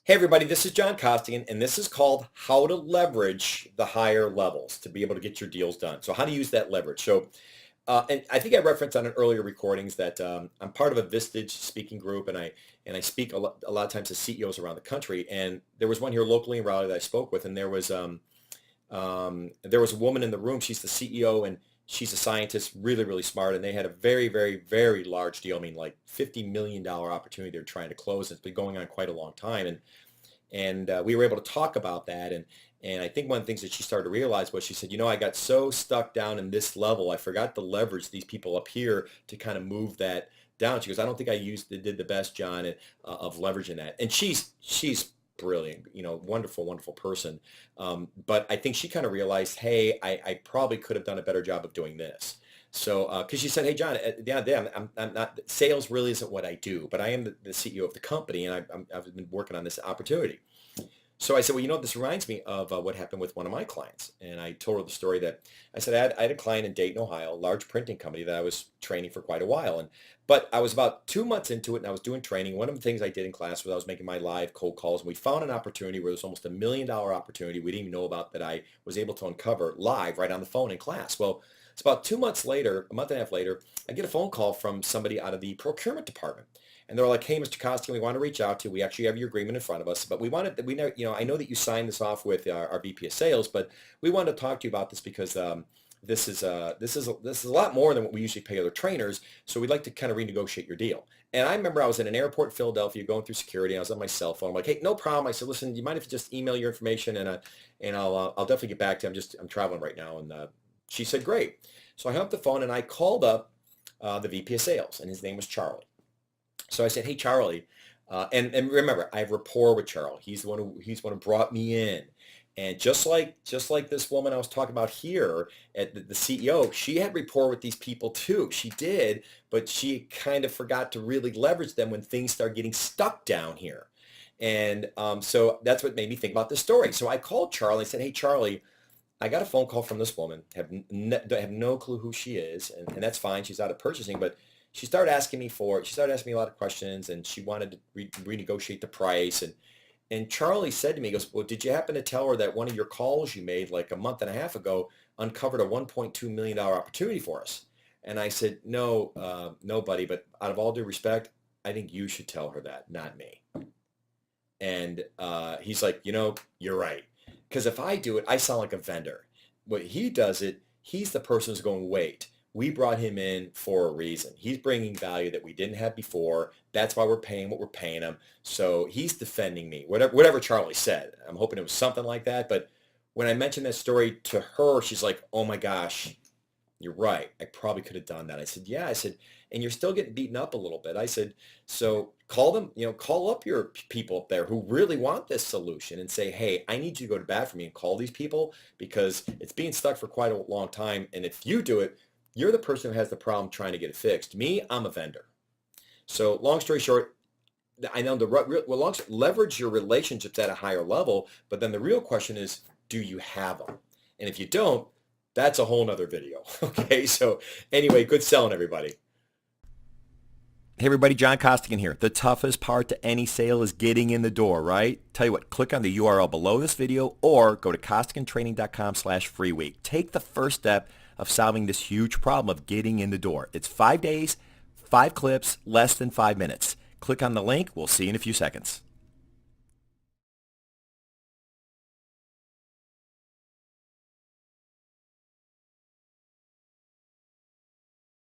Hey everybody, this is John Costigan, and this is called How to Leverage the Higher Levels to be able to get your deals done. So how to use that leverage. And I think I referenced on an earlier recordings that I'm part of a Vistage speaking group, and I speak a lot of times to CEOs around the country. And there was one here locally in Raleigh that I spoke with, and there was a woman in the room. She's the CEO, and she's a scientist, really, really smart. And they had a very, very, very large deal. I mean, like $50 million opportunity they're trying to close. It's been going on quite a long time. And we were able to talk about that. And I think one of the things that she started to realize was she said, I got so stuck down in this level, I forgot to leverage these people up here to kind of move that down. She goes, I don't think did the best, John, of leveraging that. And she's brilliant, wonderful, wonderful person. But I think she kind of realized, hey, I probably could have done a better job of doing this. So, because she said, hey, John, at the end of the day, I'm not, sales really isn't what I do, but I am the CEO of the company, and I've been working on this opportunity. So I said, well, this reminds me of what happened with one of my clients. And I told her the story that I said I had a client in Dayton, Ohio, a large printing company that I was training for quite a while. But I was about 2 months into it, and I was doing training. One of the things I did in class was I was making my live cold calls, and we found an opportunity where there's almost $1 million opportunity we didn't even know about that I was able to uncover live right on the phone in class. Well, it's about 2 months later, a month and a half later, I get a phone call from somebody out of the procurement department. And they're like, hey, Mr. Costigan, we want to reach out to you. We actually have your agreement in front of us, but I know that you signed this off with our VP of sales, but we wanted to talk to you about this because this is a lot more than what we usually pay other trainers. So we'd like to kind of renegotiate your deal. And I remember I was in an airport in Philadelphia going through security. And I was on my cell phone. I'm like, hey, no problem. I said, listen, do you mind if you just email your information and I'll definitely get back to you. I'm traveling right now. And she said, great. So I hung up the phone and I called up the VP of sales, and his name was Charlie. So I said, hey, Charlie, and remember, I have rapport with Charlie. He's the one who brought me in. And just like this woman I was talking about here at the CEO, she had rapport with these people too. She did, but she kind of forgot to really leverage them when things start getting stuck down here. And so that's what made me think about this story. So I called Charlie and said, hey, Charlie, I got a phone call from this woman. Have no clue who she is, and that's fine. She's out of purchasing, but she started asking me a lot of questions, and she wanted to renegotiate the price. And Charlie said to me, he goes, well, did you happen to tell her that one of your calls you made like a month and a half ago uncovered a $1.2 million opportunity for us? And I said, no, buddy, but out of all due respect, I think you should tell her that, not me. And he's like, you're right. Because if I do it, I sound like a vendor. When he does it, he's the person who's going, wait, we brought him in for a reason. He's bringing value that we didn't have before. That's why we're paying what we're paying him. So he's defending me, whatever Charlie said. I'm hoping it was something like that. But when I mentioned that story to her, she's like, oh my gosh, you're right. I probably could have done that. I said, yeah. I said, and you're still getting beaten up a little bit. I said, so call them, call up your people up there who really want this solution and say, hey, I need you to go to bat for me and call these people because it's being stuck for quite a long time. And if you do it, you're the person who has the problem trying to get it fixed. Me, I'm a vendor. So long story short, I know leverage your relationships at a higher level, but then the real question is, do you have them? And if you don't, that's a whole nother video. Okay, so anyway, good selling, everybody. Hey everybody, John Costigan here. The toughest part to any sale is getting in the door, right? Tell you what, click on the URL below this video or go to costigantraining.com/free week. Take the first step of solving this huge problem of getting in the door. It's 5 days, 5 clips, less than 5 minutes. Click on the link. We'll see you in a few seconds.